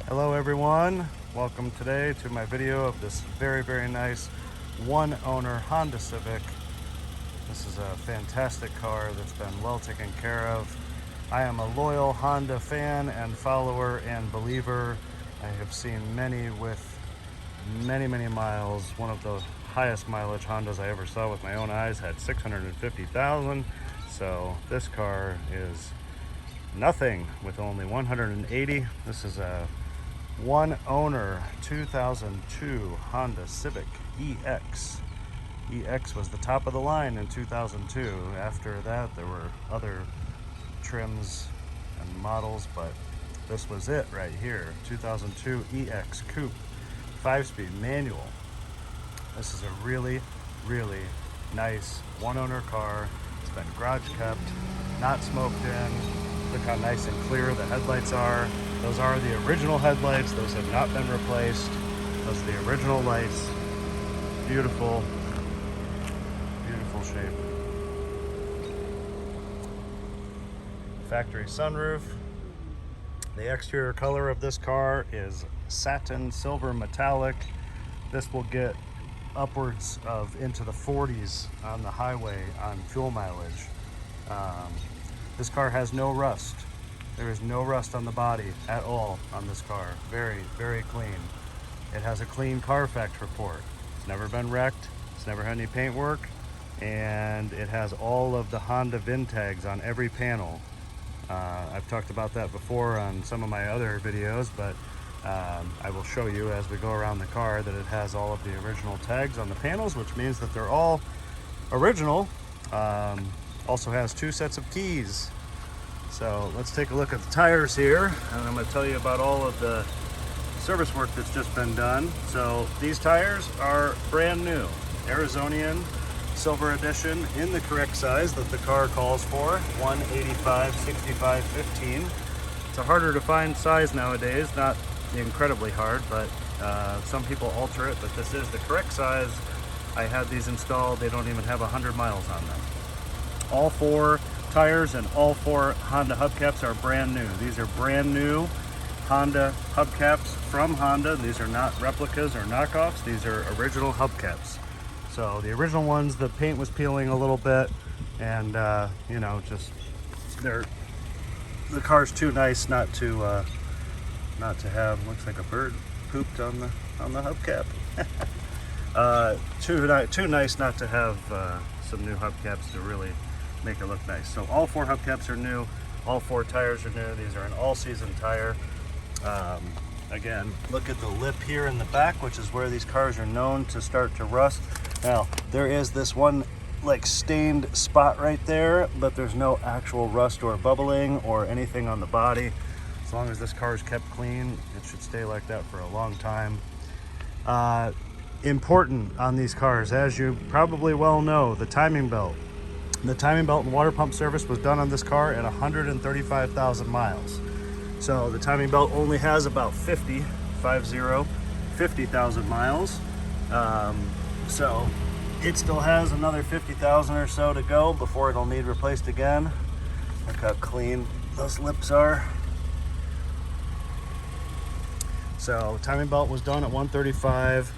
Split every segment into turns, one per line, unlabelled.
Hello everyone, welcome today to my video of this very nice one owner Honda Civic. This is a fantastic car that's been well taken care of. I am a loyal Honda fan and follower and believer. I have seen many with many miles. One of the highest mileage Hondas I ever saw with my own eyes had 650,000. So this car is nothing with only 180. This is a one owner 2002 Honda Civic EX. EX was the top of the line in 2002. After that there were other trims and models, but this was it right here. 2002 EX Coupe, 5-speed manual. This is a really nice one owner car. It's been garage kept, not smoked in. Look how nice and clear the headlights are. Those are the original headlights. Those have not been replaced. Those are the original lights. Beautiful shape. Factory sunroof. The exterior color of this car is satin silver metallic. This will get upwards of into the 40s on the highway on fuel mileage. This car has no rust. There is no rust on the body at all on this car. Very clean. It has a clean Carfax report. It's never been wrecked. It's never had any paint work. And it has all of the Honda VIN tags on every panel. I've talked about that before on some of my other videos, but I will show you as we go around the car that it has all of the original tags on the panels, which means that they're all original. Also has 2 sets of keys. So let's take a look at the tires here, and I'm going to tell you about all of the service work that's just been done. So these tires are brand new, Arizonian Silver Edition, in the correct size that the car calls for, 185/65/15. It's a harder to find size nowadays, not incredibly hard, but some people alter it, but this is the correct size. I had these installed. They don't even have 100 miles on them. All 4 tires and all 4 Honda hubcaps are brand new. These are brand new Honda hubcaps from Honda. These are not replicas or knockoffs. These are original hubcaps. So the original ones, the paint was peeling a little bit, and you know, just the car's too nice not to have. Looks like a bird pooped on the hubcap. Too nice not to have some new hubcaps to really make it look nice. So all 4 hubcaps are new, all 4 tires are new. These are an all-season tire. Again, look at the lip here in the back, which is where these cars are known to start to rust. Now, there is this one like stained spot right there, but there's no actual rust or bubbling or anything on the body. As long as this car is kept clean, it should stay like that for a long time. Important on these cars, as you probably well know, the timing belt. The timing belt and water pump service was done on this car at 135,000 miles. So the timing belt only has about 50,000 miles. So it still has another 50,000 or so to go before it'll need replaced again. Look how clean those lips are. So timing belt was done at 135.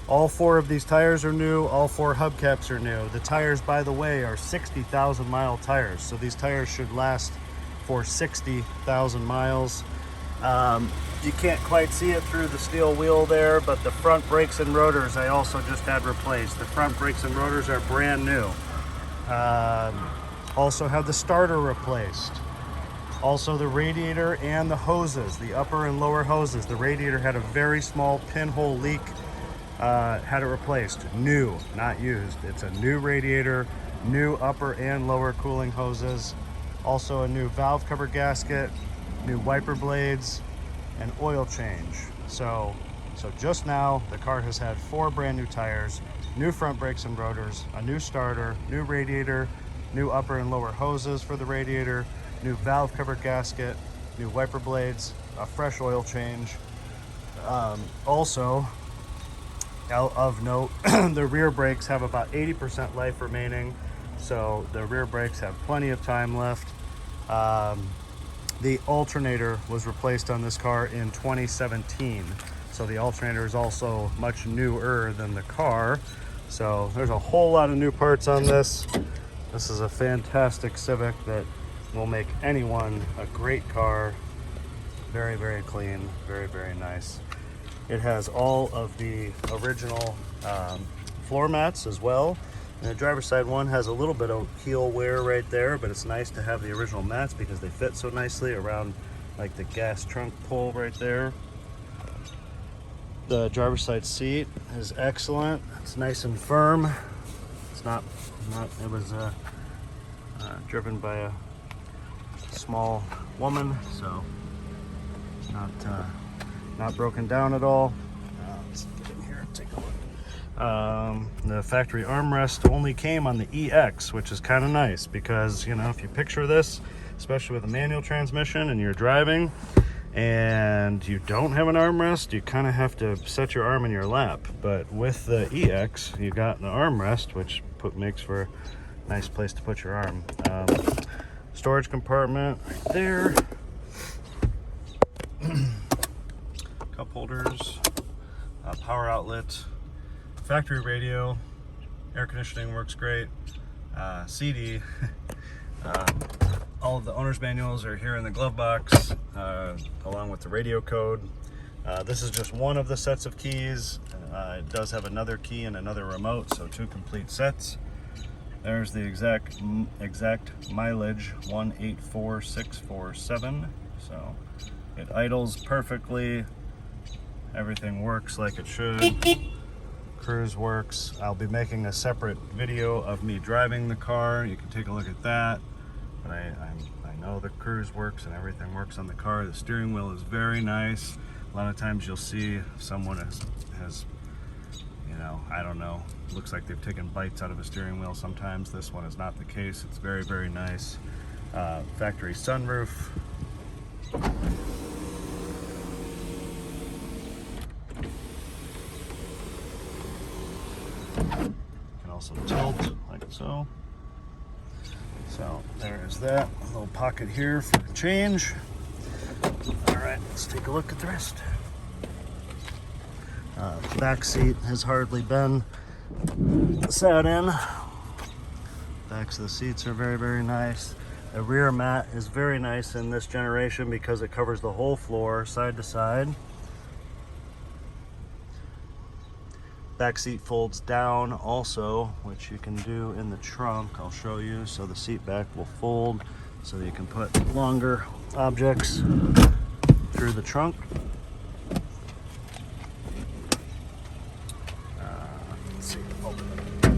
All 4 of these tires are new. All 4 hubcaps are new. The tires, by the way, are 60,000 mile tires. So these tires should last for 60,000 miles. You can't quite see it through the steel wheel there, but the front brakes and rotors I also just had replaced. The front brakes and rotors are brand new. Also had the starter replaced. Also the radiator and the hoses, the upper and lower hoses. The radiator had a very small pinhole leak. Had it replaced. New, not used. It's a new radiator, new upper and lower cooling hoses. Also a new valve cover gasket, new wiper blades, and oil change. So just now the car has had 4 brand new tires, new front brakes and rotors, a new starter, new radiator, new upper and lower hoses for the radiator, new valve cover gasket, new wiper blades, a fresh oil change. Also, of note, the rear brakes have about 80% life remaining, so the rear brakes have plenty of time left. The alternator was replaced on this car in 2017. So the alternator is also much newer than the car. So there's a whole lot of new parts on this. This is a fantastic Civic that will make anyone a great car. Very, very clean, very, very nice. It has all of the original floor mats as well. And the driver's side one has a little bit of heel wear right there, but it's nice to have the original mats because they fit so nicely around like the gas trunk pull right there. The driver's side seat is excellent. It's nice and firm. It's not it was driven by a small woman, so not broken down at all. Let's get in here and take a look. The factory armrest only came on the EX, which is kind of nice because, you know, if you picture this, especially with a manual transmission and you're driving and you don't have an armrest, you kind of have to set your arm in your lap. But with the EX, you got the armrest, which makes for a nice place to put your arm. Storage compartment right there. Cup holders, power outlet, factory radio, air conditioning works great, CD. All of the owner's manuals are here in the glove box, along with the radio code. This is just one of the sets of keys. It does have another key and another remote, so 2 complete sets. There's the exact mileage, 184,647. So it idles perfectly. Everything works like it should. Cruise works. I'll be making a separate video of me driving the car. You can take a look at that. But I know the cruise works and everything works on the car. The steering wheel is very nice. A lot of times you'll see someone has you know, I don't know, looks like they've taken bites out of a steering wheel sometimes. This one is not the case. It's very, very nice. Factory sunroof. Can also tilt like so. So there's that. A little pocket here for change. All right, let's take a look at the rest. Back seat has hardly been sat in. Backs of the seats are very, very nice. The rear mat is very nice in this generation because it covers the whole floor side to side. Back seat folds down also, which you can do in the trunk. I'll show you. So the seat back will fold so that you can put longer objects through the trunk. Let's see, open the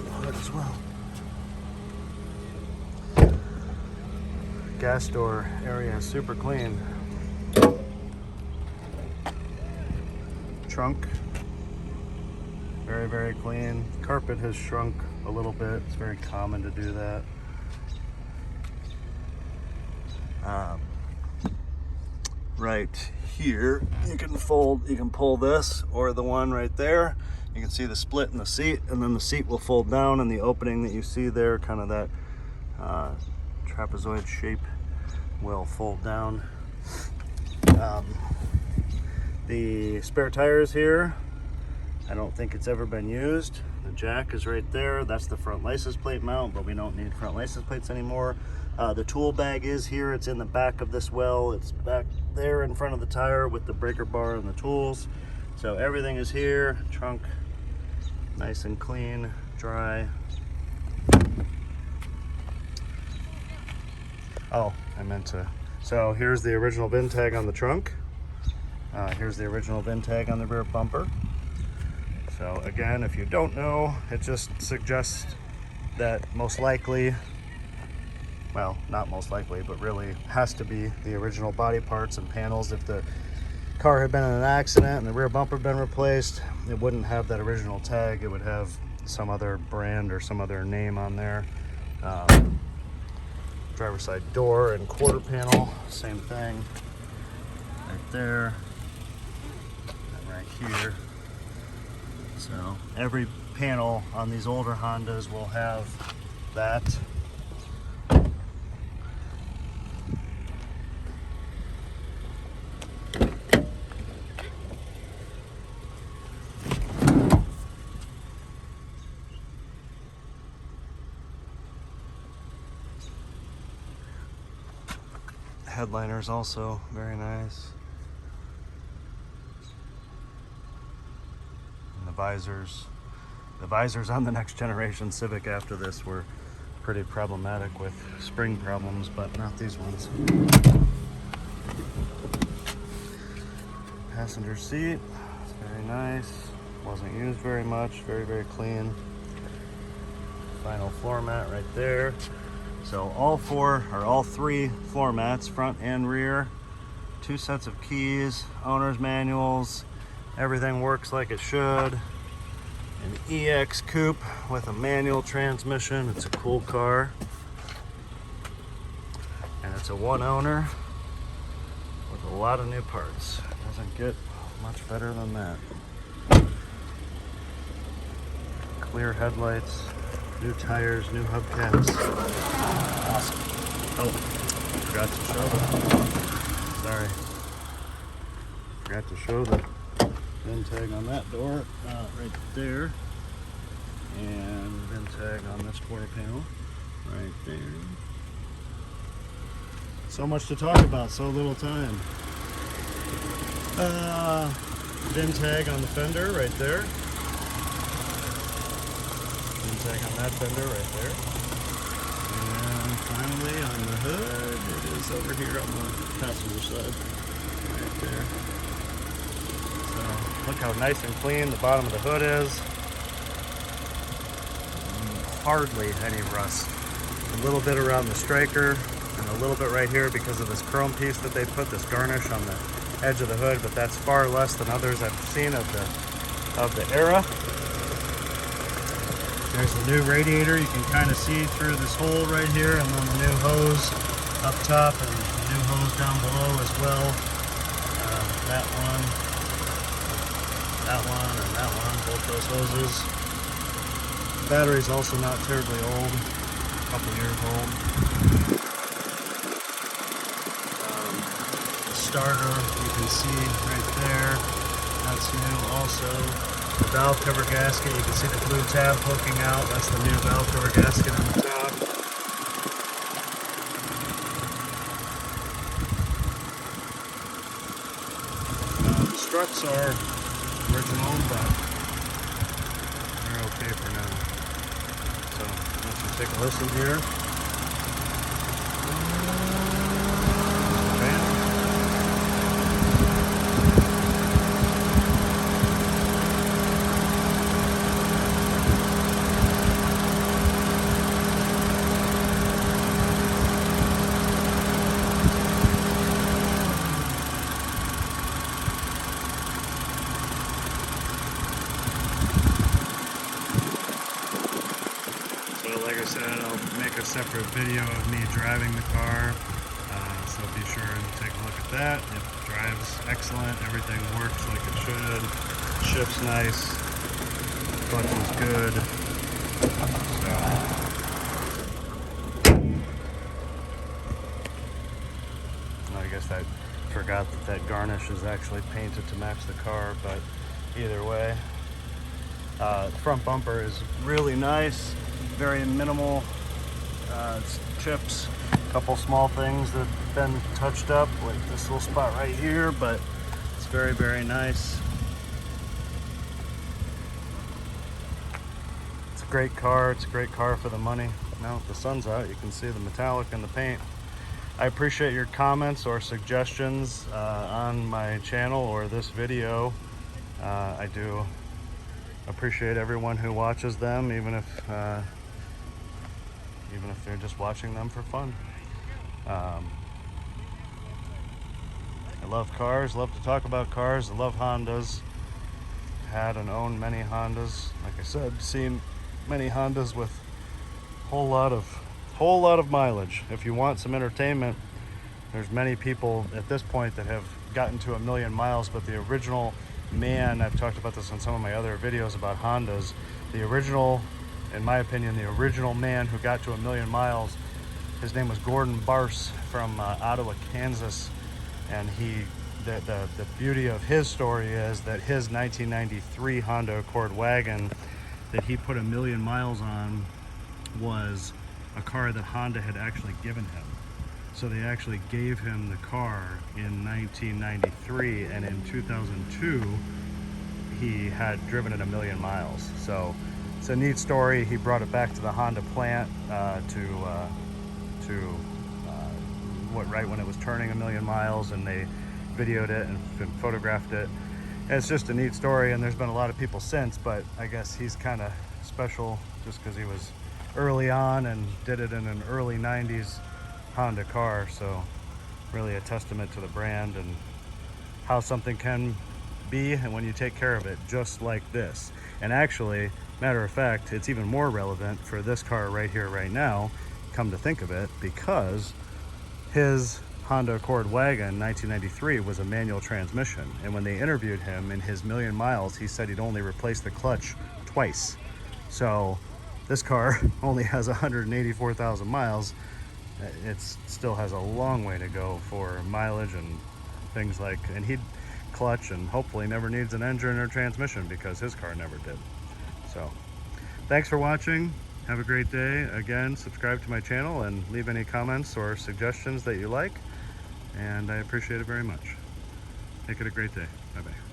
hood as well. Gas door area is super clean. Trunk, very, very clean. Carpet has shrunk a little bit. It's very common to do that. Right here, you can pull this or the one right there. You can see the split in the seat, and then the seat will fold down, and the opening that you see there, kind of that trapezoid shape, will fold down. The spare tires here, I don't think it's ever been used. The jack is right there. That's the front license plate mount, but we don't need front license plates anymore. The tool bag is here. It's in the back of this well. It's back there in front of the tire with the breaker bar and the tools. So everything is here. Trunk, nice and clean, dry. Oh, I meant to. So here's the original VIN tag on the trunk. Here's the original VIN tag on the rear bumper. So again, if you don't know, it just suggests that most likely, well, not most likely, but really has to be the original body parts and panels. If the car had been in an accident and the rear bumper had been replaced, it wouldn't have that original tag. It would have some other brand or some other name on there. Driver's side door and quarter panel, same thing. Right there and right here. So every panel on these older Hondas will have that. headliners also very nice. And the visors. The visors on the next generation Civic after this were pretty problematic with spring problems, but not these ones. Passenger seat, very nice. Wasn't used very much, very, very clean. Final floor mat right there. So all three floor mats, front and rear. 2 sets of keys, owner's manuals. Everything works like it should. An EX Coupe with a manual transmission. It's a cool car. And it's a one owner with a lot of new parts. Doesn't get much better than that. Clear headlights, new tires, new hubcaps. Awesome. Oh, forgot to show the, sorry. Forgot to show the VIN tag on that door, right there. And VIN tag on this quarter panel, right there. So much to talk about, so little time. VIN tag on the fender right there. VIN tag on that fender right there. And finally on the hood, it is over here on the passenger side, right there. So look how nice and clean the bottom of the hood is. Hardly any rust. A little bit around the striker and a little bit right here because of this chrome piece that they put, this garnish on the edge of the hood, but that's far less than others I've seen of the era. There's the new radiator. You can kind of see through this hole right here, and then the new hose up top and the new hose down below as well. That one, and that one, both those hoses. Battery's also not terribly old, a couple years old. Starter, you can see right there, that's new also. The valve cover gasket, you can see the blue tab poking out, that's the new valve cover gasket on the top. The struts are original, but they're okay for now. So let's just take a listen here. Like I said, I'll make a separate video of me driving the car, so be sure and take a look at that. It drives excellent, everything works like it should, shifts nice, clutch is good. So I guess I forgot that garnish is actually painted to match the car, but either way. Front bumper is really nice. Very minimal chips, a couple small things that have been touched up, like this little spot right here, but it's very, very nice. It's a great car. It's a great car for the money. Now if the sun's out, you can see the metallic in the paint. I appreciate your comments or suggestions on my channel or this video. I do appreciate everyone who watches them, even if they're just watching them for fun. I love cars, love to talk about cars. I love Hondas. Had and owned many Hondas. Like I said, seen many Hondas with whole lot of mileage. If you want some entertainment, there's many people at this point that have gotten to 1 million miles, but the original man, I've talked about this on some of my other videos about Hondas, the original, in my opinion, the original man who got to 1 million miles, his name was Gordon Barse from Ottawa, Kansas. And the beauty of his story is that his 1993 Honda Accord wagon that he put 1 million miles on was a car that Honda had actually given him. So they actually gave him the car in 1993, and in 2002 he had driven it 1,000,000 miles. So it's a neat story. He brought it back to the Honda plant right when it was turning 1,000,000 miles, and they videoed it and photographed it. And it's just a neat story, and there's been a lot of people since, but I guess he's kind of special just because he was early on and did it in an early 90s Honda car. So really a testament to the brand and how something can be, and when you take care of it just like this. And actually, matter of fact, it's even more relevant for this car right here right now, come to think of it, because his Honda Accord wagon 1993 was a manual transmission, and when they interviewed him in his 1,000,000 miles, he said he'd only replaced the clutch twice. So this car only has 184,000 miles. It still has a long way to go for mileage and things like, and he'd clutch and hopefully never needs an engine or transmission because his car never did. So thanks for watching. Have a great day. Again, subscribe to my channel and leave any comments or suggestions that you like, and I appreciate it very much. Make it a great day. Bye-bye.